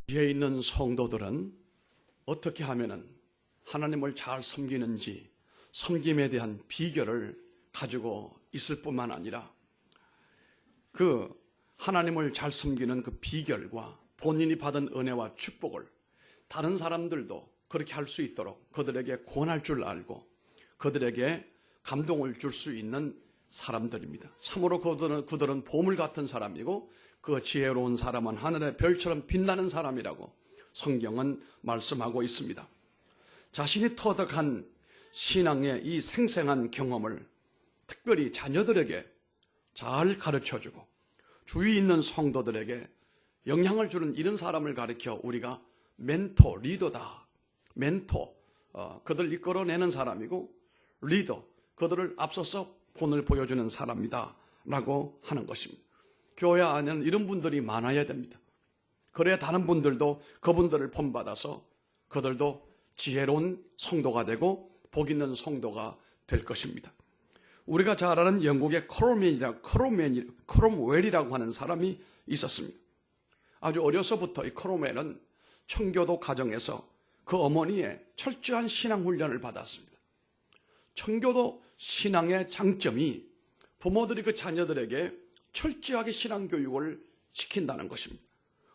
지혜 있는 성도들은 어떻게 하면 하나님을 잘 섬기는지 섬김에 대한 비결을 가지고 있을 뿐만 아니라 그 하나님을 잘 섬기는 그 비결과 본인이 받은 은혜와 축복을 다른 사람들도 그렇게 할 수 있도록 그들에게 권할 줄 알고 그들에게 감동을 줄 수 있는 사람들입니다. 참으로 그들은 보물 같은 사람이고 그 지혜로운 사람은 하늘의 별처럼 빛나는 사람이라고 성경은 말씀하고 있습니다. 자신이 터득한 신앙의 이 생생한 경험을 특별히 자녀들에게 잘 가르쳐주고 주위 있는 성도들에게 영향을 주는 이런 사람을 가르쳐 우리가 멘토, 리더다. 멘토, 그들 이끌어내는 사람이고 리더, 그들을 앞서서 본을 보여주는 사람이다 라고 하는 것입니다. 교회 안에는 이런 분들이 많아야 됩니다. 그래야 다른 분들도 그분들을 본받아서 그들도 지혜로운 성도가 되고 복 있는 성도가 될 것입니다. 우리가 잘 아는 영국의 크롬웰이라고 하는 사람이 있었습니다. 아주 어려서부터 이 크롬웰은 청교도 가정에서 그 어머니의 철저한 신앙 훈련을 받았습니다. 청교도 신앙의 장점이 부모들이 그 자녀들에게 철저하게 신앙 교육을 시킨다는 것입니다.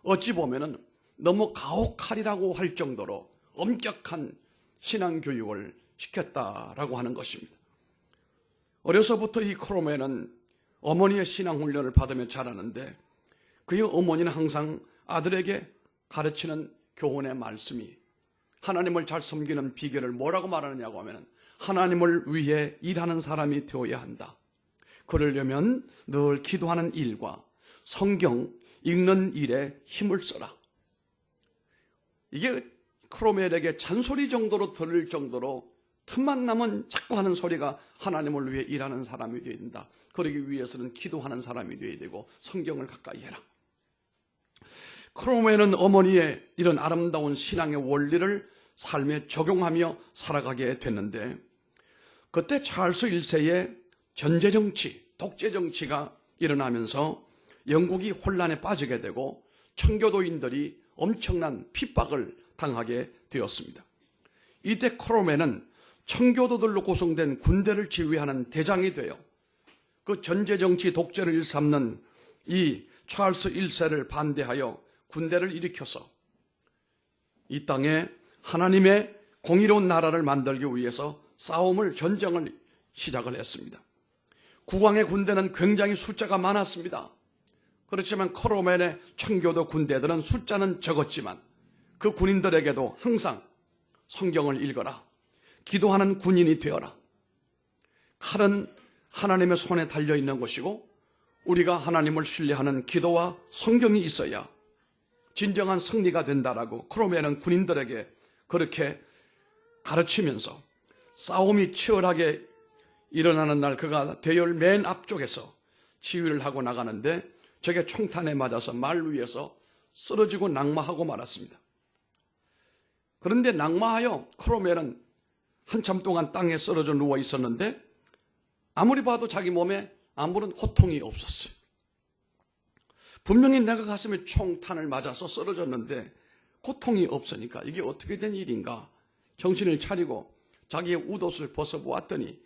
어찌 보면은 너무 가혹하리라고 할 정도로 엄격한 신앙 교육을 시켰다라고 하는 것입니다. 어려서부터 이 크롬웰은 어머니의 신앙 훈련을 받으며 자라는데 그의 어머니는 항상 아들에게 가르치는 교훈의 말씀이 하나님을 잘 섬기는 비결을 뭐라고 말하느냐고 하면 하나님을 위해 일하는 사람이 되어야 한다. 그러려면 늘 기도하는 일과 성경 읽는 일에 힘을 써라. 이게 크롬웰에게 잔소리 정도로 들을 정도로 틈만 나면 자꾸 하는 소리가 하나님을 위해 일하는 사람이 되어야 된다. 그러기 위해서는 기도하는 사람이 되어야 되고 성경을 가까이 해라. 크롬웰은 어머니의 이런 아름다운 신앙의 원리를 삶에 적용하며 살아가게 됐는데 그때 찰스 1세의 전제정치, 독재정치가 일어나면서 영국이 혼란에 빠지게 되고 청교도인들이 엄청난 핍박을 당하게 되었습니다. 이때 크롬웰은 청교도들로 구성된 군대를 지휘하는 대장이 되어 그 전제정치 독재를 일삼는 이 찰스 1세를 반대하여 군대를 일으켜서 이 땅에 하나님의 공의로운 나라를 만들기 위해서 전쟁을 시작을 했습니다. 국왕의 군대는 굉장히 숫자가 많았습니다. 그렇지만 크롬웰의 청교도 군대들은 숫자는 적었지만 그 군인들에게도 항상 성경을 읽어라. 기도하는 군인이 되어라. 칼은 하나님의 손에 달려있는 것이고 우리가 하나님을 신뢰하는 기도와 성경이 있어야 진정한 승리가 된다라고 크롬웰은 군인들에게 그렇게 가르치면서 싸움이 치열하게 일어나는 날 그가 대열 맨 앞쪽에서 지휘를 하고 나가는데 적의 총탄에 맞아서 말 위에서 쓰러지고 낙마하고 말았습니다. 그런데 낙마하여 크롬웰은 한참 동안 땅에 쓰러져 누워 있었는데 아무리 봐도 자기 몸에 아무런 고통이 없었어요. 분명히 내가 가슴에 총탄을 맞아서 쓰러졌는데 고통이 없으니까 이게 어떻게 된 일인가 정신을 차리고 자기의 웃옷을 벗어보았더니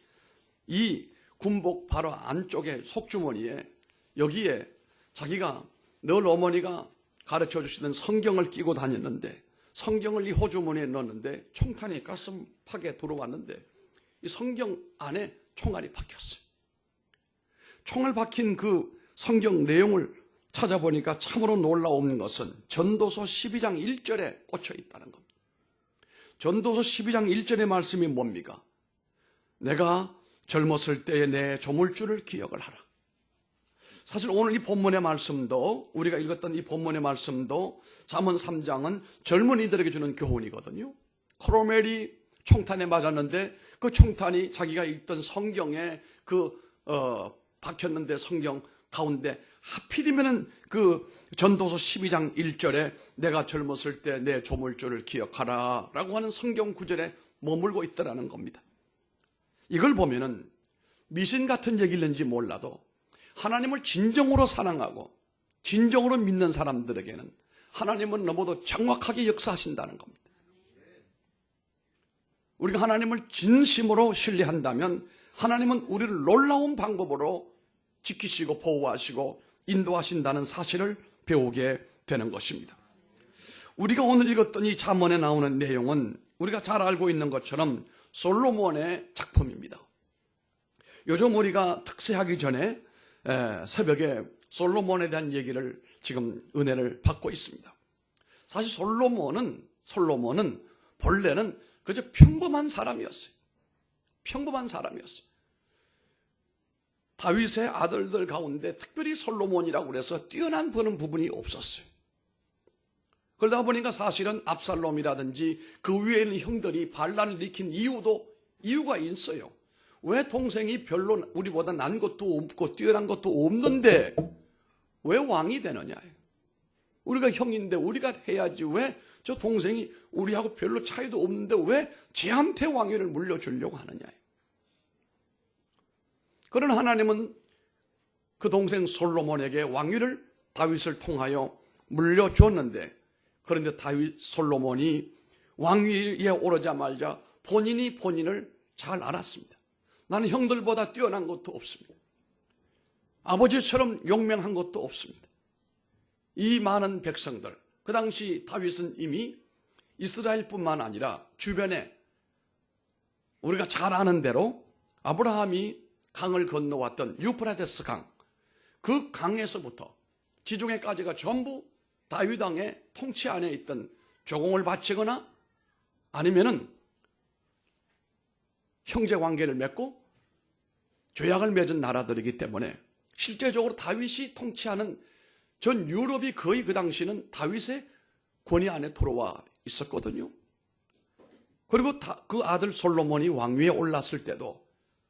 이 군복 바로 안쪽에 속주머니에 여기에 자기가 늘 어머니가 가르쳐 주시던 성경을 끼고 다녔는데 성경을 이 호주머니에 넣었는데 총탄이 가슴팍에 들어왔는데 이 성경 안에 총알이 박혔어요. 총알 박힌 그 성경 내용을 찾아보니까 참으로 놀라운 것은 전도서 12장 1절에 꽂혀 있다는 겁니다. 전도서 12장 1절의 말씀이 뭡니까? 내가 젊었을 때의 내 조물주를 기억을 하라. 사실 오늘 이 본문의 말씀도 우리가 읽었던 이 본문의 말씀도 잠언 3장은 젊은이들에게 주는 교훈이거든요. 크롬웰이 총탄에 맞았는데 그 총탄이 자기가 읽던 성경에 박혔는데 성경 가운데 하필이면은 그 전도서 12장 1절에 내가 젊었을 때 내 조물주를 기억하라 라고 하는 성경 구절에 머물고 있더라는 겁니다. 이걸 보면은 미신 같은 얘기인지 몰라도 하나님을 진정으로 사랑하고 진정으로 믿는 사람들에게는 하나님은 너무도 정확하게 역사하신다는 겁니다. 우리가 하나님을 진심으로 신뢰한다면 하나님은 우리를 놀라운 방법으로 지키시고 보호하시고 인도하신다는 사실을 배우게 되는 것입니다. 우리가 오늘 읽었던 이 잠언에 나오는 내용은 우리가 잘 알고 있는 것처럼 솔로몬의 작품입니다. 요즘 우리가 특세하기 전에 새벽에 솔로몬에 대한 얘기를 지금 은혜를 받고 있습니다. 사실 솔로몬은 본래는 그저 평범한 사람이었어요. 평범한 사람이었어요. 다윗의 아들들 가운데 특별히 솔로몬이라고 그래서 뛰어난 그런 부분이 없었어요. 그러다 보니까 사실은 압살롬이라든지 그 위에 있는 형들이 반란을 일으킨 이유가 있어요. 왜 동생이 별로 우리보다 난 것도 없고 뛰어난 것도 없는데 왜 왕이 되느냐. 우리가 형인데 우리가 해야지 왜 저 동생이 우리하고 별로 차이도 없는데 왜 쟤한테 왕위를 물려주려고 하느냐. 그러나 하나님은 그 동생 솔로몬에게 왕위를 다윗을 통하여 물려주었는데, 그런데 다윗 솔로몬이 왕위에 오르자마자 본인이 본인을 잘 알았습니다. 나는 형들보다 뛰어난 것도 없습니다. 아버지처럼 용맹한 것도 없습니다. 이 많은 백성들, 그 당시 다윗은 이미 이스라엘뿐만 아니라 주변에 우리가 잘 아는 대로 아브라함이 강을 건너왔던 유프라테스 강, 그 강에서부터 지중해까지가 전부 다윗 왕의 통치 안에 있던 조공을 바치거나 아니면은 형제 관계를 맺고 조약을 맺은 나라들이기 때문에 실제적으로 다윗이 통치하는 전 유럽이 거의 그 당시는 다윗의 권위 안에 들어와 있었거든요. 그리고 그 아들 솔로몬이 왕위에 올랐을 때도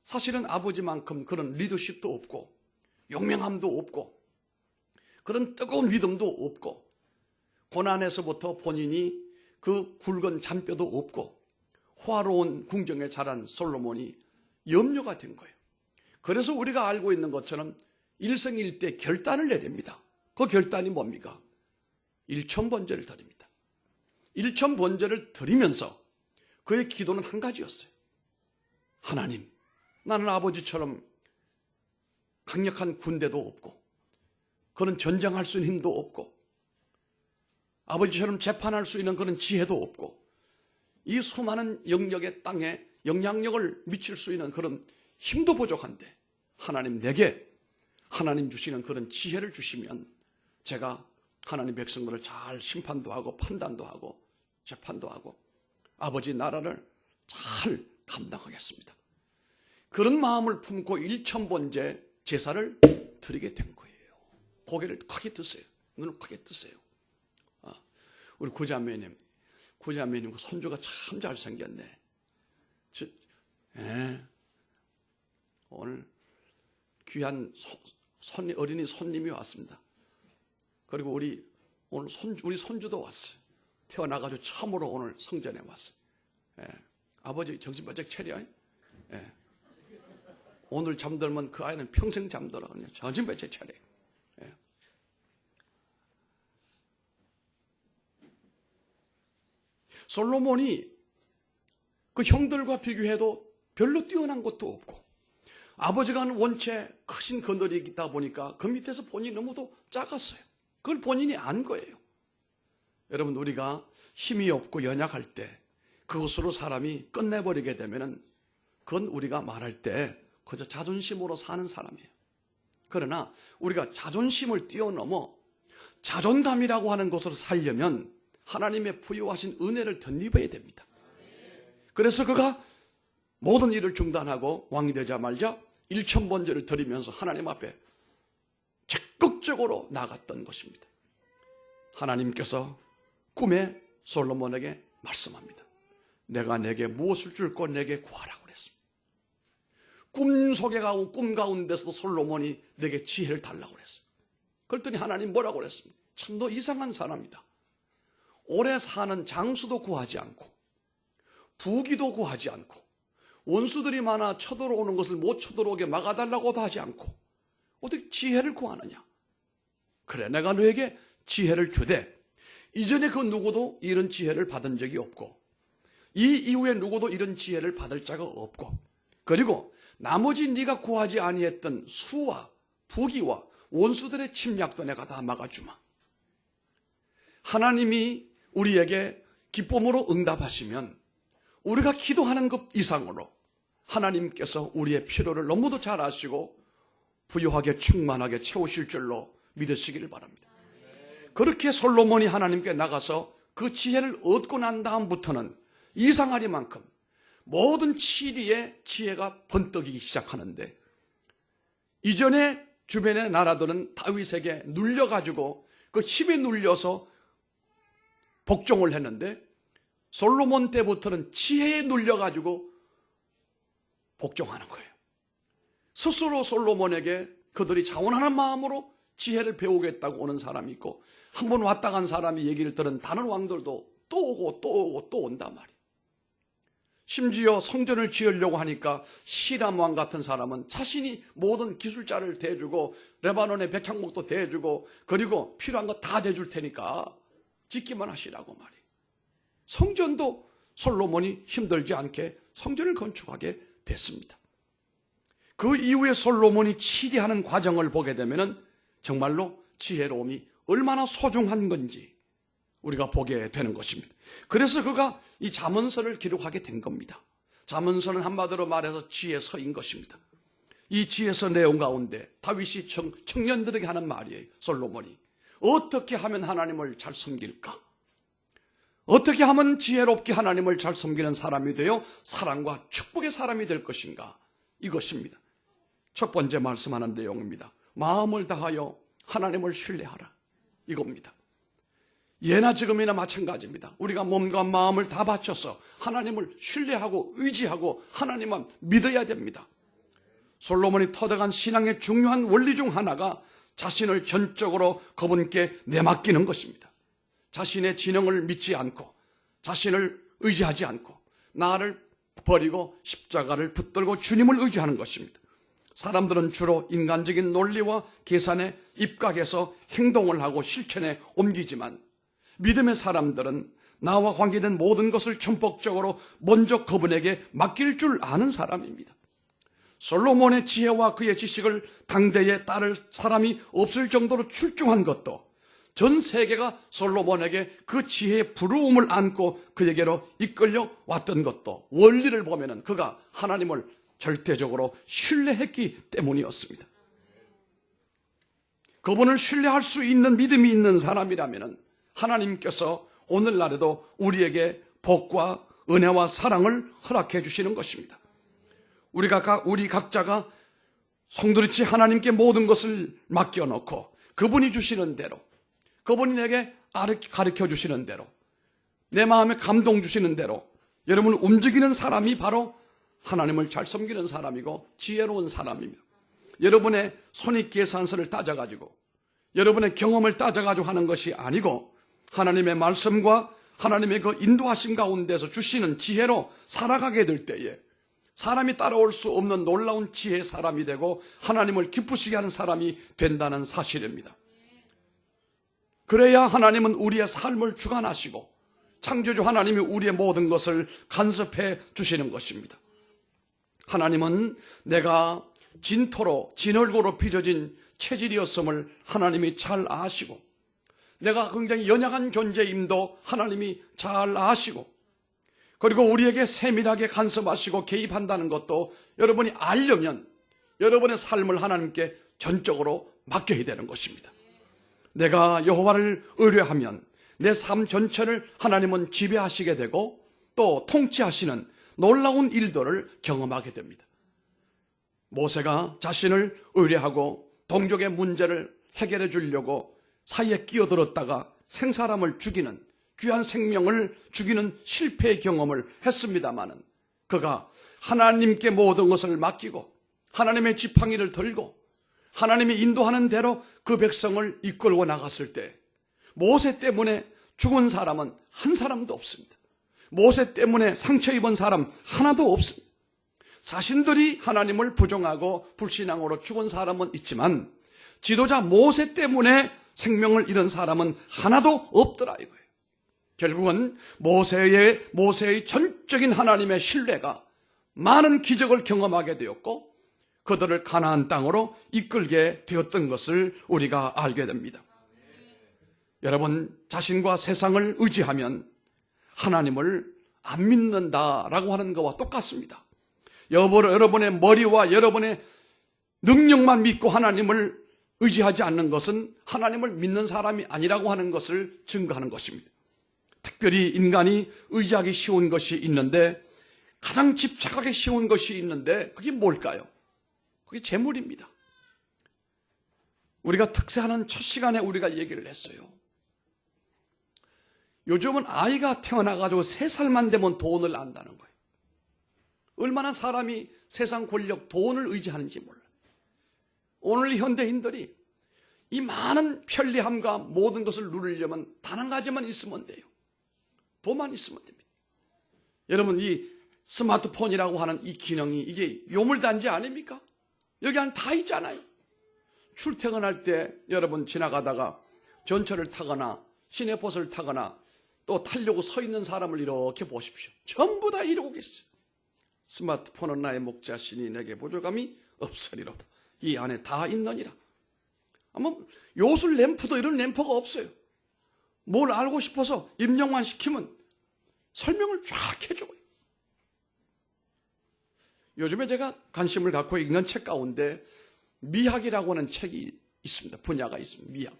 사실은 아버지만큼 그런 리더십도 없고 용맹함도 없고 그런 뜨거운 믿음도 없고 고난에서부터 본인이 그 굵은 잔뼈도 없고 호화로운 궁정에 자란 솔로몬이 염려가 된 거예요. 그래서 우리가 알고 있는 것처럼 일생일대 결단을 내립니다. 그 결단이 뭡니까? 일천번제를 드립니다. 일천번제를 드리면서 그의 기도는 한 가지였어요. 하나님, 나는 아버지처럼 강력한 군대도 없고 그런 전쟁할 수 있는 힘도 없고 아버지처럼 재판할 수 있는 그런 지혜도 없고 이 수많은 영역의 땅에 영향력을 미칠 수 있는 그런 힘도 부족한데 하나님, 내게 하나님 주시는 그런 지혜를 주시면 제가 하나님 백성들을 잘 심판도 하고 판단도 하고 재판도 하고 아버지 나라를 잘 감당하겠습니다. 그런 마음을 품고 일천번제 제사를 드리게 된 거예요. 고개를 크게 드세요. 눈을 크게 뜨세요. 우리 구자매님 그 손주가 참 잘생겼네. 오늘 귀한 어린이 손님이 왔습니다. 그리고 오늘 우리 손주도 왔어요. 태어나가지고 처음으로 오늘 성전에 왔어요. 아버지 정신 바짝 차려. 오늘 잠들면 그 아이는 평생 잠들어. 그냥 정신 바짝 차려. 솔로몬이 그 형들과 비교해도 별로 뛰어난 것도 없고 아버지가 원체 크신 거느리다 보니까 그 밑에서 본인이 너무도 작았어요. 그걸 본인이 안 거예요. 여러분, 우리가 힘이 없고 연약할 때 그것으로 사람이 끝내버리게 되면은 그건 우리가 말할 때 그저 자존심으로 사는 사람이에요. 그러나 우리가 자존심을 뛰어넘어 자존감이라고 하는 것으로 살려면 하나님의 부여하신 은혜를 덧입어야 됩니다. 그래서 그가 모든 일을 중단하고 왕이 되자마자 일천번제를 드리면서 하나님 앞에 적극적으로 나갔던 것입니다. 하나님께서 꿈에 솔로몬에게 말씀합니다. 내가 내게 무엇을 줄고 내게 구하라고 그랬습니다. 꿈 가운데서도 솔로몬이 내게 지혜를 달라고 그랬어요. 그랬더니 하나님 뭐라고 그랬습니까? 참 너 이상한 사람이다. 오래 사는 장수도 구하지 않고 부귀도 구하지 않고 원수들이 많아 쳐들어오는 것을 못 쳐들어오게 막아달라고도 하지 않고 어떻게 지혜를 구하느냐? 그래, 내가 너에게 지혜를 주되 이전에 그 누구도 이런 지혜를 받은 적이 없고 이 이후에 누구도 이런 지혜를 받을 자가 없고 그리고 나머지 네가 구하지 아니했던 수와 부귀와 원수들의 침략도 내가 다 막아주마. 하나님이 우리에게 기쁨으로 응답하시면 우리가 기도하는 것 이상으로 하나님께서 우리의 필요를 너무도 잘 아시고 부유하게 충만하게 채우실 줄로 믿으시기를 바랍니다. 그렇게 솔로몬이 하나님께 나가서 그 지혜를 얻고 난 다음부터는 이상하리만큼 모든 치리의 지혜가 번뜩이기 시작하는데 이전에 주변의 나라들은 다윗에게 눌려가지고 그 힘에 눌려서 복종을 했는데 솔로몬 때부터는 지혜에 눌려가지고 복종하는 거예요. 스스로 솔로몬에게 그들이 자원하는 마음으로 지혜를 배우겠다고 오는 사람이 있고 한 번 왔다 간 사람이 얘기를 들은 다른 왕들도 또 오고 또 오고 또 온단 말이에요. 심지어 성전을 지으려고 하니까 히람 왕 같은 사람은 자신이 모든 기술자를 대주고 레바논의 백향목도 대주고 그리고 필요한 거 다 대줄 테니까 짓기만 하시라고 말이에요. 성전도 솔로몬이 힘들지 않게 성전을 건축하게 됐습니다. 그 이후에 솔로몬이 치리하는 과정을 보게 되면 정말로 지혜로움이 얼마나 소중한 건지 우리가 보게 되는 것입니다. 그래서 그가 이 잠언서를 기록하게 된 겁니다. 잠언서는 한마디로 말해서 지혜서인 것입니다. 이 지혜서 내용 가운데 다윗이 청년들에게 하는 말이에요. 솔로몬이 어떻게 하면 하나님을 잘 섬길까? 어떻게 하면 지혜롭게 하나님을 잘 섬기는 사람이 되어 사랑과 축복의 사람이 될 것인가? 이것입니다. 첫 번째 말씀하는 내용입니다. 마음을 다하여 하나님을 신뢰하라. 이겁니다. 예나 지금이나 마찬가지입니다. 우리가 몸과 마음을 다 바쳐서 하나님을 신뢰하고 의지하고 하나님만 믿어야 됩니다. 솔로몬이 터득한 신앙의 중요한 원리 중 하나가 자신을 전적으로 그분께 내맡기는 것입니다. 자신의 지능을 믿지 않고 자신을 의지하지 않고 나를 버리고 십자가를 붙들고 주님을 의지하는 것입니다. 사람들은 주로 인간적인 논리와 계산에 입각해서 행동을 하고 실천에 옮기지만 믿음의 사람들은 나와 관계된 모든 것을 전폭적으로 먼저 그분에게 맡길 줄 아는 사람입니다. 솔로몬의 지혜와 그의 지식을 당대에 따를 사람이 없을 정도로 출중한 것도 전 세계가 솔로몬에게 그 지혜의 부러움을 안고 그에게로 이끌려 왔던 것도 원리를 보면은 그가 하나님을 절대적으로 신뢰했기 때문이었습니다. 그분을 신뢰할 수 있는 믿음이 있는 사람이라면 하나님께서 오늘날에도 우리에게 복과 은혜와 사랑을 허락해 주시는 것입니다. 우리 각자가 송두리째 하나님께 모든 것을 맡겨놓고 그분이 주시는 대로 그분이 내게 가르쳐 주시는 대로 내 마음에 감동 주시는 대로 여러분을 움직이는 사람이 바로 하나님을 잘 섬기는 사람이고 지혜로운 사람입니다. 여러분의 손익계산서를 따져가지고 여러분의 경험을 따져가지고 하는 것이 아니고 하나님의 말씀과 하나님의 그 인도하심 가운데서 주시는 지혜로 살아가게 될 때에 사람이 따라올 수 없는 놀라운 지혜의 사람이 되고 하나님을 기쁘시게 하는 사람이 된다는 사실입니다. 그래야 하나님은 우리의 삶을 주관하시고 창조주 하나님이 우리의 모든 것을 간섭해 주시는 것입니다. 하나님은 내가 진토로 진얼고로 빚어진 체질이었음을 하나님이 잘 아시고 내가 굉장히 연약한 존재임도 하나님이 잘 아시고 그리고 우리에게 세밀하게 간섭하시고 개입한다는 것도 여러분이 알려면 여러분의 삶을 하나님께 전적으로 맡겨야 되는 것입니다. 내가 여호와를 의뢰하면 내 삶 전체를 하나님은 지배하시게 되고 또 통치하시는 놀라운 일들을 경험하게 됩니다. 모세가 자신을 의뢰하고 동족의 문제를 해결해 주려고 사이에 끼어들었다가 생사람을 죽이는 귀한 생명을 죽이는 실패의 경험을 했습니다마는 그가 하나님께 모든 것을 맡기고 하나님의 지팡이를 들고 하나님이 인도하는 대로 그 백성을 이끌고 나갔을 때 모세 때문에 죽은 사람은 한 사람도 없습니다. 모세 때문에 상처 입은 사람 하나도 없습니다. 자신들이 하나님을 부정하고 불신앙으로 죽은 사람은 있지만 지도자 모세 때문에 생명을 잃은 사람은 하나도 없더라 이거예요. 결국은 모세의 전적인 하나님의 신뢰가 많은 기적을 경험하게 되었고 그들을 가나안 땅으로 이끌게 되었던 것을 우리가 알게 됩니다. 여러분, 자신과 세상을 의지하면 하나님을 안 믿는다라고 하는 것과 똑같습니다. 여러분의 머리와 여러분의 능력만 믿고 하나님을 의지하지 않는 것은 하나님을 믿는 사람이 아니라고 하는 것을 증거하는 것입니다. 특별히 인간이 의지하기 쉬운 것이 있는데, 가장 집착하기 쉬운 것이 있는데 그게 뭘까요? 그게 재물입니다. 우리가 특세하는 첫 시간에 우리가 얘기를 했어요. 요즘은 아이가 태어나가지고 3살만 되면 돈을 안다는 거예요. 얼마나 사람이 세상 권력, 돈을 의지하는지 몰라요. 오늘 현대인들이 이 많은 편리함과 모든 것을 누리려면 단 한 가지만 있으면 돼요. 돈만 있으면 됩니다. 여러분, 이 스마트폰이라고 하는 이 기능이 이게 요물단지 아닙니까? 여기 안에 다 있잖아요. 출퇴근할 때 여러분 지나가다가 전철을 타거나 시내버스를 타거나 또 타려고 서 있는 사람을 이렇게 보십시오. 전부 다 이러고 계세요. 스마트폰은 나의 목자시니 내게 보조감이 없으리로다. 이 안에 다 있느니라. 아마 요술 램프도 이런 램프가 없어요. 뭘 알고 싶어서 입력만 시키면 설명을 쫙 해줘요. 요즘에 제가 관심을 갖고 읽는 책 가운데 미학이라고 하는 책이 있습니다. 분야가 있습니다. 미학.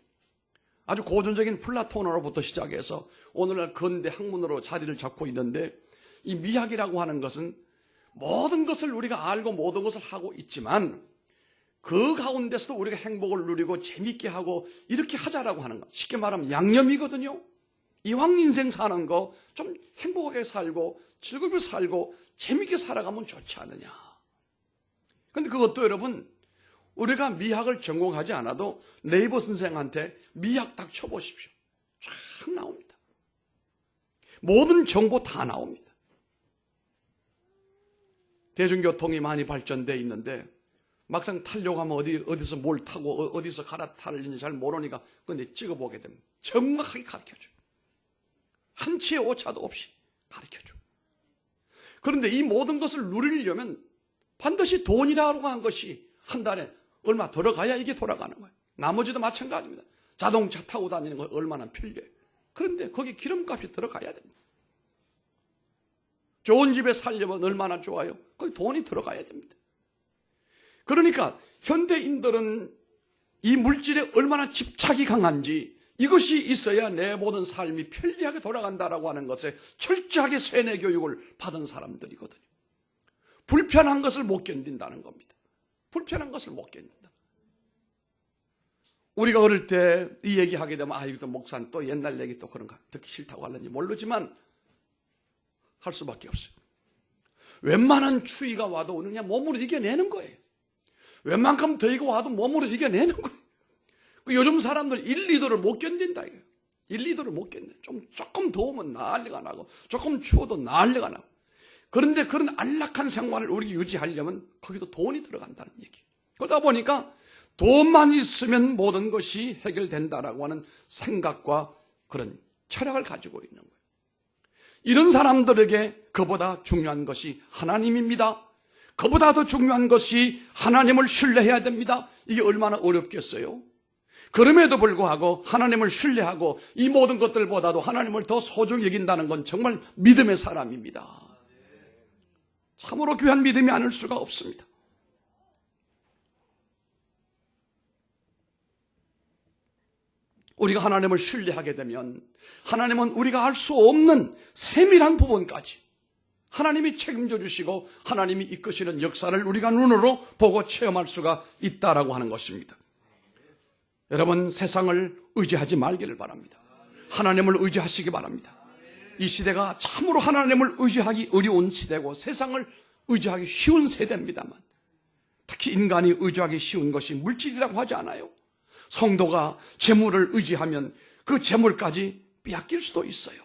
아주 고전적인 플라톤으로부터 시작해서 오늘날 근대 학문으로 자리를 잡고 있는데, 이 미학이라고 하는 것은 모든 것을 우리가 알고 모든 것을 하고 있지만 그 가운데서도 우리가 행복을 누리고 재밌게 하고 이렇게 하자라고 하는 것. 쉽게 말하면 양념이거든요. 이왕 인생 사는 거 좀 행복하게 살고 즐겁게 살고 재밌게 살아가면 좋지 않느냐. 그런데 그것도 여러분, 우리가 미학을 전공하지 않아도 네이버 선생한테 미학 딱 쳐보십시오. 쫙 나옵니다. 모든 정보 다 나옵니다. 대중교통이 많이 발전되어 있는데 막상 타려고 하면 어디서 뭘 타고 어디서 갈아타는지 잘 모르니까 근데 찍어보게 되면 정확하게 가르쳐줘요. 한치의 오차도 없이 가르쳐줘요. 그런데 이 모든 것을 누리려면 반드시 돈이라고 하는 것이 한 달에 얼마 들어가야 이게 돌아가는 거예요. 나머지도 마찬가지입니다. 자동차 타고 다니는 거 얼마나 편리해요. 그런데 거기 기름값이 들어가야 됩니다. 좋은 집에 살려면 얼마나 좋아요. 거기 돈이 들어가야 됩니다. 그러니까 현대인들은 이 물질에 얼마나 집착이 강한지, 이것이 있어야 내 모든 삶이 편리하게 돌아간다라고 하는 것에 철저하게 세뇌 교육을 받은 사람들이거든요. 불편한 것을 못 견딘다는 겁니다. 불편한 것을 못 견딘다. 우리가 어릴 때 이 얘기하게 되면 이것도 목사는 또 옛날 얘기 또 그런가 듣기 싫다고 하는지 모르지만 할 수밖에 없어요. 웬만한 추위가 와도 그냥 몸으로 이겨내는 거예요. 웬만큼 더위가 와도 몸으로 이겨내는 거예요. 요즘 사람들 1, 2도를 못 견딘다 이거예요. 1, 2도를 못 견뎌. 조금 더우면 난리가 나고 조금 추워도 난리가 나고. 그런데 그런 안락한 생활을 우리가 유지하려면 거기도 돈이 들어간다는 얘기예요. 그러다 보니까 돈만 있으면 모든 것이 해결된다라고 하는 생각과 그런 철학을 가지고 있는 거예요. 이런 사람들에게 그보다 중요한 것이 하나님입니다. 그보다 더 중요한 것이 하나님을 신뢰해야 됩니다. 이게 얼마나 어렵겠어요? 그럼에도 불구하고 하나님을 신뢰하고 이 모든 것들보다도 하나님을 더 소중히 여긴다는 건 정말 믿음의 사람입니다. 참으로 귀한 믿음이 아닐 수가 없습니다. 우리가 하나님을 신뢰하게 되면 하나님은 우리가 알 수 없는 세밀한 부분까지 하나님이 책임져 주시고 하나님이 이끄시는 역사를 우리가 눈으로 보고 체험할 수가 있다라고 하는 것입니다. 여러분, 세상을 의지하지 말기를 바랍니다. 하나님을 의지하시기 바랍니다. 이 시대가 참으로 하나님을 의지하기 어려운 시대고 세상을 의지하기 쉬운 세대입니다만, 특히 인간이 의지하기 쉬운 것이 물질이라고 하지 않아요. 성도가 재물을 의지하면 그 재물까지 빼앗길 수도 있어요.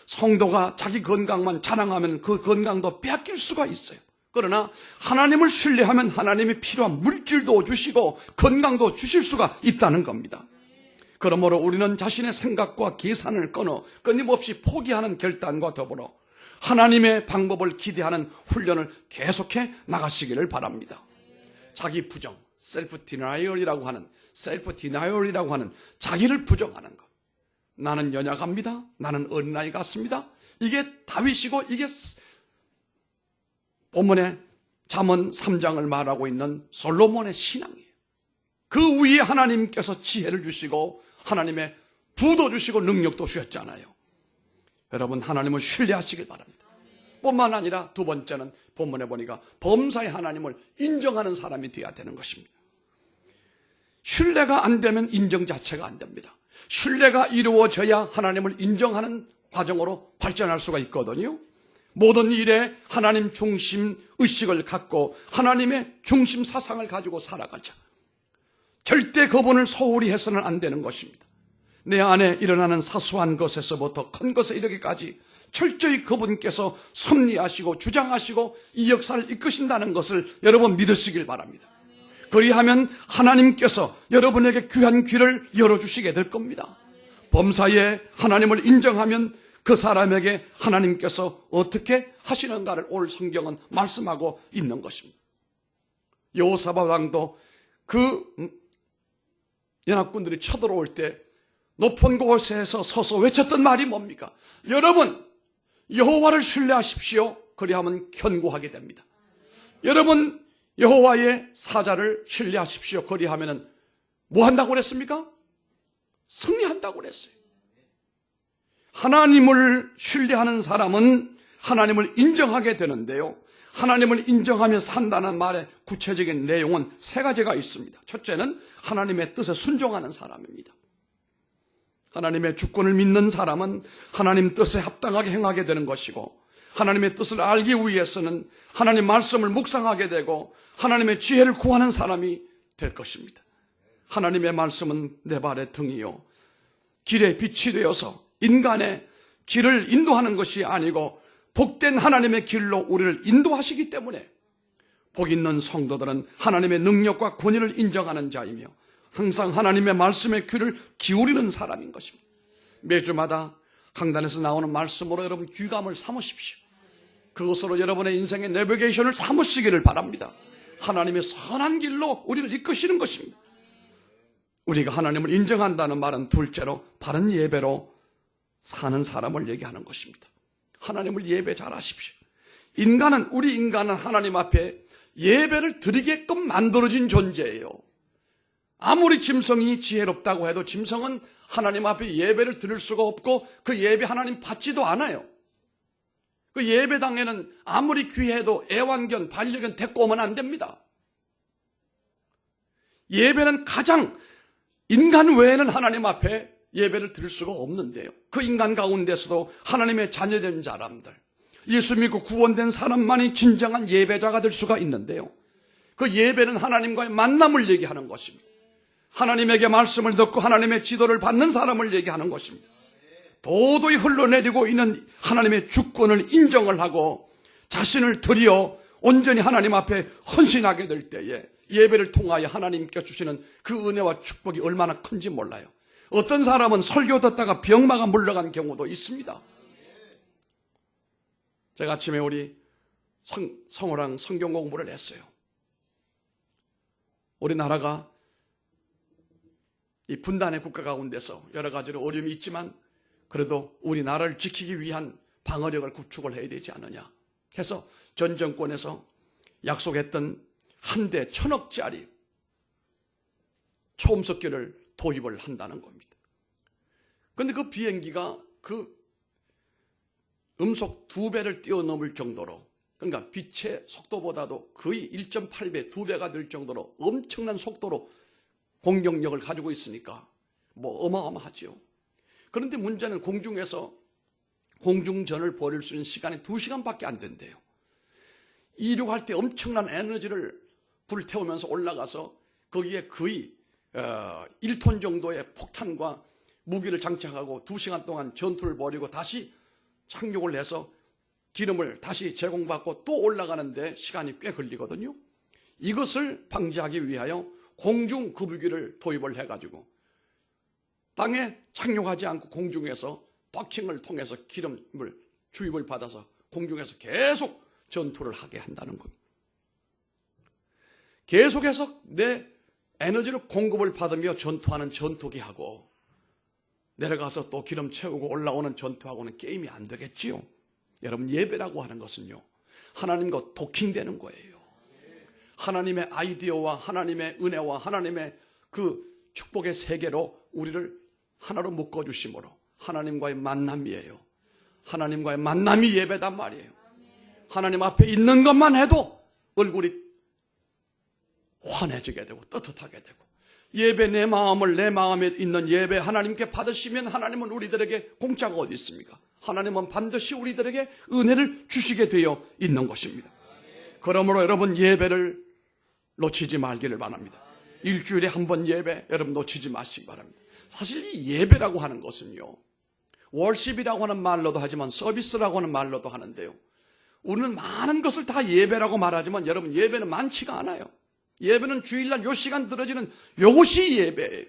성도가 자기 건강만 자랑하면 그 건강도 빼앗길 수가 있어요. 그러나 하나님을 신뢰하면 하나님이 필요한 물질도 주시고 건강도 주실 수가 있다는 겁니다. 그러므로 우리는 자신의 생각과 계산을 끊임없이 포기하는 결단과 더불어 하나님의 방법을 기대하는 훈련을 계속해 나가시기를 바랍니다. 자기 부정, 셀프 디나이얼이라고 하는 자기를 부정하는 것. 나는 연약합니다. 나는 어린아이 같습니다. 이게 다윗이고 이게 본문에 잠언 3장을 말하고 있는 솔로몬의 신앙이에요. 그 위에 하나님께서 지혜를 주시고 하나님의 부도 주시고 능력도 주셨잖아요. 여러분, 하나님을 신뢰하시길 바랍니다. 뿐만 아니라 두 번째는 본문에 보니까 범사의 하나님을 인정하는 사람이 되어야 되는 것입니다. 신뢰가 안 되면 인정 자체가 안 됩니다. 신뢰가 이루어져야 하나님을 인정하는 과정으로 발전할 수가 있거든요. 모든 일에 하나님 중심 의식을 갖고 하나님의 중심 사상을 가지고 살아가자. 절대 그분을 소홀히 해서는 안 되는 것입니다. 내 안에 일어나는 사소한 것에서부터 큰 것에 이르기까지 철저히 그분께서 섭리하시고 주장하시고 이 역사를 이끄신다는 것을 여러분 믿으시길 바랍니다. 그리하면 하나님께서 여러분에게 귀한 귀를 열어주시게 될 겁니다. 범사에 하나님을 인정하면 그 사람에게 하나님께서 어떻게 하시는가를 오늘 성경은 말씀하고 있는 것입니다. 여호사밧 왕도 그 연합군들이 쳐들어올 때 높은 곳에서 서서 외쳤던 말이 뭡니까? 여러분, 여호와를 신뢰하십시오. 그리하면 견고하게 됩니다. 여러분, 여호와의 사자를 신뢰하십시오. 그리하면 뭐 한다고 그랬습니까? 승리한다고 그랬어요. 하나님을 신뢰하는 사람은 하나님을 인정하게 되는데요. 하나님을 인정하며 산다는 말의 구체적인 내용은 세 가지가 있습니다. 첫째는 하나님의 뜻에 순종하는 사람입니다. 하나님의 주권을 믿는 사람은 하나님 뜻에 합당하게 행하게 되는 것이고, 하나님의 뜻을 알기 위해서는 하나님 말씀을 묵상하게 되고 하나님의 지혜를 구하는 사람이 될 것입니다. 하나님의 말씀은 내 발의 등이요 길의 빛이 되어서 인간의 길을 인도하는 것이 아니고 복된 하나님의 길로 우리를 인도하시기 때문에 복 있는 성도들은 하나님의 능력과 권위를 인정하는 자이며 항상 하나님의 말씀에 귀를 기울이는 사람인 것입니다. 매주마다 강단에서 나오는 말씀으로 여러분 귀감을 삼으십시오. 그것으로 여러분의 인생의 내비게이션을 삼으시기를 바랍니다. 하나님의 선한 길로 우리를 이끄시는 것입니다. 우리가 하나님을 인정한다는 말은 둘째로 바른 예배로 사는 사람을 얘기하는 것입니다. 하나님을 예배 잘하십시오. 우리 인간은 하나님 앞에 예배를 드리게끔 만들어진 존재예요. 아무리 짐승이 지혜롭다고 해도 짐승은 하나님 앞에 예배를 드릴 수가 없고 그 예배 하나님 받지도 않아요. 그 예배당에는 아무리 귀해도 애완견, 반려견 데리고 오면 안 됩니다. 예배는 가장 인간 외에는 하나님 앞에 예배를 드릴 수가 없는데요. 그 인간 가운데서도 하나님의 자녀된 사람들, 예수 믿고 구원된 사람만이 진정한 예배자가 될 수가 있는데요. 그 예배는 하나님과의 만남을 얘기하는 것입니다. 하나님에게 말씀을 듣고 하나님의 지도를 받는 사람을 얘기하는 것입니다. 도도히 흘러내리고 있는 하나님의 주권을 인정을 하고 자신을 드려 온전히 하나님 앞에 헌신하게 될 때에 예배를 통하여 하나님께 주시는 그 은혜와 축복이 얼마나 큰지 몰라요. 어떤 사람은 설교 듣다가 병마가 물러간 경우도 있습니다. 제가 아침에 우리 성호랑 성경 공부를 했어요. 우리나라가 이 분단의 국가 가운데서 여러 가지로 어려움이 있지만 그래도 우리나라를 지키기 위한 방어력을 구축을 해야 되지 않느냐 해서 전 정권에서 약속했던 한 대 1,000억짜리 초음속기를 도입을 한다는 겁니다. 그런데 그 비행기가 그 음속 2배를 뛰어넘을 정도로, 그러니까 빛의 속도보다도 거의 1.8배, 2배가 될 정도로 엄청난 속도로 공격력을 가지고 있으니까 뭐 어마어마하죠. 그런데 문제는 공중에서 공중전을 벌일 수 있는 시간이 2시간밖에 안 된대요. 이륙할 때 엄청난 에너지를 불태우면서 올라가서 거기에 거의 1톤 정도의 폭탄과 무기를 장착하고 2시간 동안 전투를 벌이고 다시 착륙을 해서 기름을 다시 제공받고 또 올라가는데 시간이 꽤 걸리거든요. 이것을 방지하기 위하여 공중급유기를 도입을 해가지고 땅에 착륙하지 않고 공중에서 도킹을 통해서 기름을 주입을 받아서 공중에서 계속 전투를 하게 한다는 겁니다. 계속해서 내 에너지를 공급을 받으며 전투하는 전투기하고 내려가서 또 기름 채우고 올라오는 전투하고는 게임이 안 되겠지요. 여러분, 예배라고 하는 것은요, 하나님과 도킹되는 거예요. 하나님의 아이디어와 하나님의 은혜와 하나님의 그 축복의 세계로 우리를 하나로 묶어주심으로 하나님과의 만남이에요. 하나님과의 만남이 예배단 말이에요. 하나님 앞에 있는 것만 해도 얼굴이 환해지게 되고 떳떳하게 되고, 예배 내 마음에 있는 예배 하나님께 받으시면 하나님은 우리들에게 공짜가 어디 있습니까? 하나님은 반드시 우리들에게 은혜를 주시게 되어 있는 것입니다. 그러므로 여러분, 예배를 놓치지 말기를 바랍니다. 일주일에 한 번 예배 여러분 놓치지 마시기 바랍니다. 사실 이 예배라고 하는 것은요, 월십이라고 하는 말로도 하지만 서비스라고 하는 말로도 하는데요, 우리는 많은 것을 다 예배라고 말하지만 여러분, 예배는 많지가 않아요. 예배는 주일날 요 시간 들어지는 요것이 예배예요.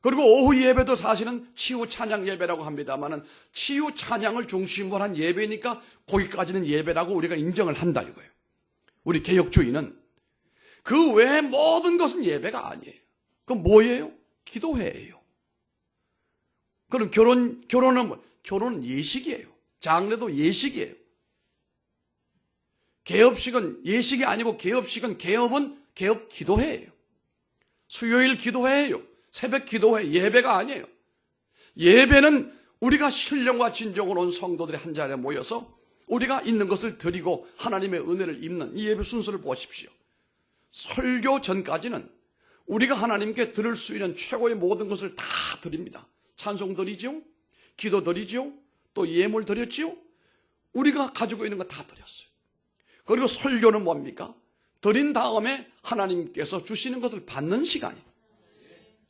그리고 오후 예배도 사실은 치유 찬양 예배라고 합니다만은 치유 찬양을 중심으로 한 예배니까 거기까지는 예배라고 우리가 인정을 한다 이거예요. 우리 개혁주의는 그 외의 모든 것은 예배가 아니에요. 그럼 뭐예요? 기도회예요. 그럼 결혼은 예식이에요. 장례도 예식이에요. 개업식은 예식이 아니고 개업은 개업 기도회예요. 수요일 기도회예요. 새벽 기도회, 예배가 아니에요. 예배는 우리가 신령과 진정으로 온 성도들이 한 자리에 모여서 우리가 있는 것을 드리고 하나님의 은혜를 입는 이 예배 순서를 보십시오. 설교 전까지는 우리가 하나님께 드릴 수 있는 최고의 모든 것을 다 드립니다. 찬송 드리죠, 기도 드리죠, 또 예물 드렸지요. 우리가 가지고 있는 거 다 드렸어요. 그리고 설교는 뭡니까? 드린 다음에 하나님께서 주시는 것을 받는 시간이에요.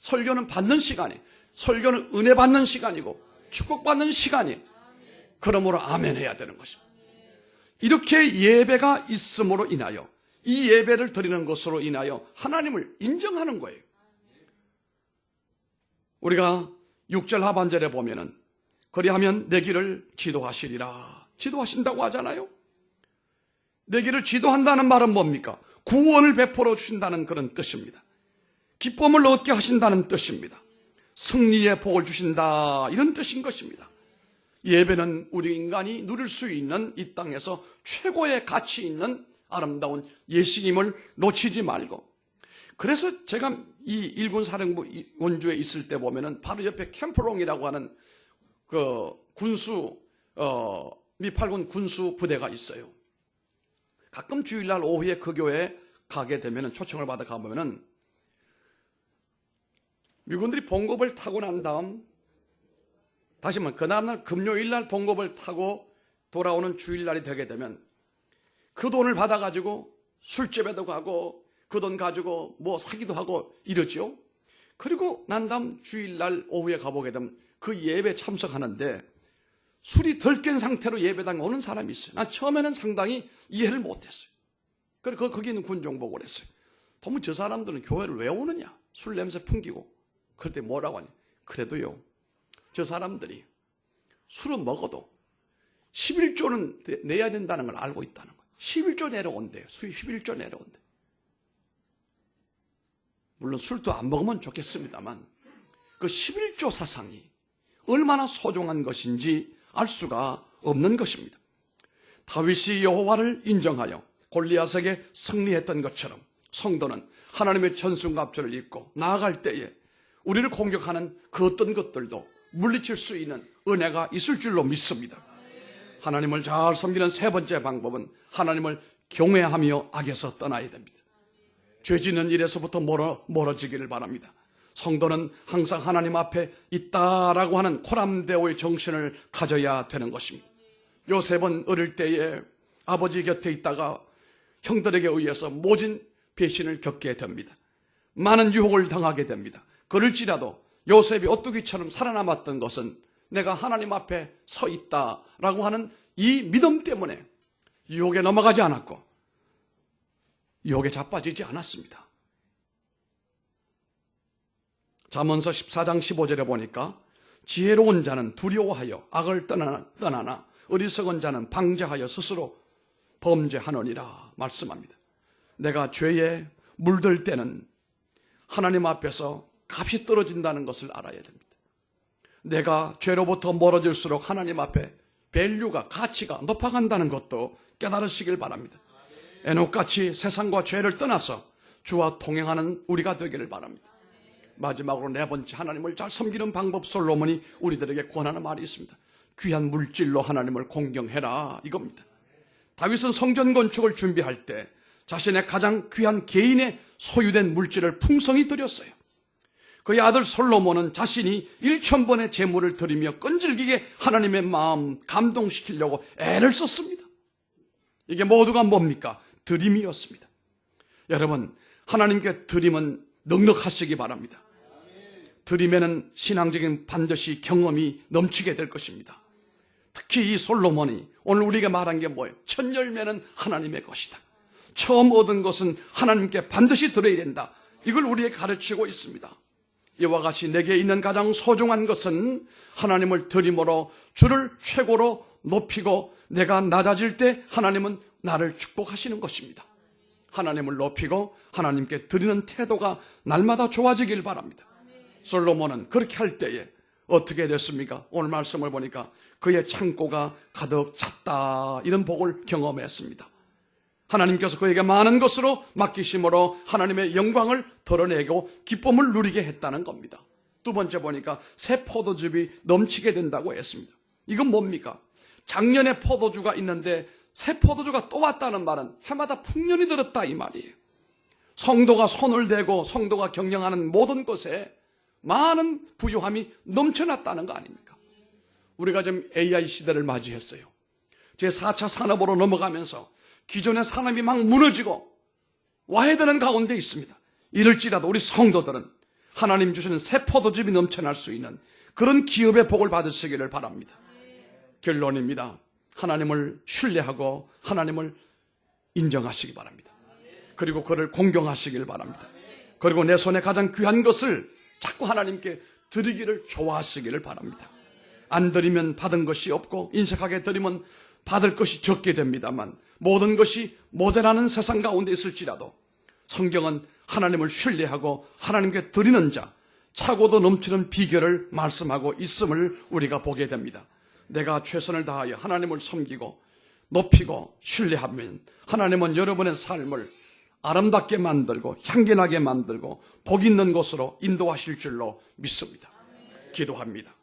설교는 받는 시간이에요. 설교는 은혜 받는 시간이고 축복받는 시간이에요. 그러므로 아멘 해야 되는 것입니다. 이렇게 예배가 있음으로 인하여, 이 예배를 드리는 것으로 인하여 하나님을 인정하는 거예요. 우리가 6절 하반절에 보면은 그리하면 내 길을 지도하시리라, 지도하신다고 하잖아요. 내 길을 지도한다는 말은 뭡니까? 구원을 베풀어 주신다는 그런 뜻입니다. 기쁨을 얻게 하신다는 뜻입니다. 승리의 복을 주신다, 이런 뜻인 것입니다. 예배는 우리 인간이 누릴 수 있는 이 땅에서 최고의 가치 있는 아름다운 예식임을 놓치지 말고, 그래서 제가 이 일군 사령부 원주에 있을 때 보면은 바로 옆에 캠프롱이라고 하는 그 미8군 군수 부대가 있어요. 가끔 주일날 오후에 그 교회에 가게 되면은, 초청을 받아 가보면은 미군들이 봉급을 타고 난 다음, 다시 말하면 그 다음날 금요일날 봉급을 타고 돌아오는 주일날이 되게 되면 그 돈을 받아가지고 술집에도 가고 그 돈 가지고 뭐 사기도 하고 이러죠. 그리고 난 다음 주일날 오후에 가보게 되면 그 예배 참석하는데 술이 덜 깬 상태로 예배당 오는 사람이 있어요. 난 처음에는 상당히 이해를 못했어요. 그리고 거기 있는 군종복을 했어요. 도무지 저 사람들은 교회를 왜 오느냐? 술 냄새 풍기고. 그럴 때 뭐라고 하냐? 그래도요, 저 사람들이 술은 먹어도 11조는 내야 된다는 걸 알고 있다는 거예요. 11조 내려온대요. 수입 11조 내려온대. 물론 술도 안 먹으면 좋겠습니다만 그 11조 사상이 얼마나 소중한 것인지 알 수가 없는 것입니다. 다윗이 여호와를 인정하여 골리앗에게 승리했던 것처럼 성도는 하나님의 전순갑주를 입고 나아갈 때에 우리를 공격하는 그 어떤 것들도 물리칠 수 있는 은혜가 있을 줄로 믿습니다. 하나님을 잘 섬기는 세 번째 방법은 하나님을 경외하며 악에서 떠나야 됩니다. 죄 짓는 일에서부터 멀어지기를 바랍니다. 성도는 항상 하나님 앞에 있다라고 하는 코람데오의 정신을 가져야 되는 것입니다. 요셉은 어릴 때에 아버지 곁에 있다가 형들에게 의해서 모진 배신을 겪게 됩니다. 많은 유혹을 당하게 됩니다. 그럴지라도 요셉이 오뚜기처럼 살아남았던 것은 내가 하나님 앞에 서 있다라고 하는 이 믿음 때문에 유혹에 넘어가지 않았고 유혹에 자빠지지 않았습니다. 잠언서 14장 15절에 보니까 지혜로운 자는 두려워하여 악을 떠나나 어리석은 자는 방자하여 스스로 범죄하느니라 말씀합니다. 내가 죄에 물들 때는 하나님 앞에서 값이 떨어진다는 것을 알아야 됩니다. 내가 죄로부터 멀어질수록 하나님 앞에 밸류가, 가치가 높아간다는 것도 깨달으시길 바랍니다. 에녹같이 세상과 죄를 떠나서 주와 동행하는 우리가 되기를 바랍니다. 마지막으로 네 번째, 하나님을 잘 섬기는 방법, 솔로몬이 우리들에게 권하는 말이 있습니다. 귀한 물질로 하나님을 공경해라, 이겁니다. 다윗은 성전 건축을 준비할 때 자신의 가장 귀한 개인의 소유된 물질을 풍성히 드렸어요. 그의 아들 솔로몬은 자신이 1000번의 제물을 드리며 끈질기게 하나님의 마음 감동시키려고 애를 썼습니다. 이게 모두가 뭡니까? 드림이었습니다. 여러분, 하나님께 드림은 넉넉하시기 바랍니다. 드림에는 신앙적인 반드시 경험이 넘치게 될 것입니다. 특히 이 솔로몬이 오늘 우리에게 말한 게 뭐예요? 첫 열매는 하나님의 것이다. 처음 얻은 것은 하나님께 반드시 드려야 된다. 이걸 우리에게 가르치고 있습니다. 이와 같이 내게 있는 가장 소중한 것은 하나님을 드림으로 주를 최고로 높이고 내가 낮아질 때 하나님은 나를 축복하시는 것입니다. 하나님을 높이고 하나님께 드리는 태도가 날마다 좋아지길 바랍니다. 솔로몬은 그렇게 할 때에 어떻게 됐습니까? 오늘 말씀을 보니까 그의 창고가 가득 찼다, 이런 복을 경험했습니다. 하나님께서 그에게 많은 것으로 맡기심으로 하나님의 영광을 드러내고 기쁨을 누리게 했다는 겁니다. 두 번째 보니까 새 포도즙이 넘치게 된다고 했습니다. 이건 뭡니까? 작년에 포도주가 있는데 새 포도주가 또 왔다는 말은 해마다 풍년이 들었다, 이 말이에요. 성도가 손을 대고 성도가 경영하는 모든 것에 많은 부유함이 넘쳐났다는 거 아닙니까? 우리가 지금 AI 시대를 맞이했어요. 제4차 산업으로 넘어가면서 기존의 산업이 막 무너지고 와해되는 가운데 있습니다. 이럴지라도 우리 성도들은 하나님 주시는 새 포도즙이 넘쳐날 수 있는 그런 기업의 복을 받으시기를 바랍니다. 결론입니다. 하나님을 신뢰하고 하나님을 인정하시기 바랍니다. 그리고 그를 공경하시길 바랍니다. 그리고 내 손에 가장 귀한 것을 자꾸 하나님께 드리기를 좋아하시기를 바랍니다. 안 드리면 받은 것이 없고 인색하게 드리면 받을 것이 적게 됩니다만 모든 것이 모자라는 세상 가운데 있을지라도 성경은 하나님을 신뢰하고 하나님께 드리는 자, 차고도 넘치는 비결을 말씀하고 있음을 우리가 보게 됩니다. 내가 최선을 다하여 하나님을 섬기고 높이고 신뢰하면 하나님은 여러분의 삶을 아름답게 만들고 향기나게 만들고 복 있는 곳으로 인도하실 줄로 믿습니다. 기도합니다.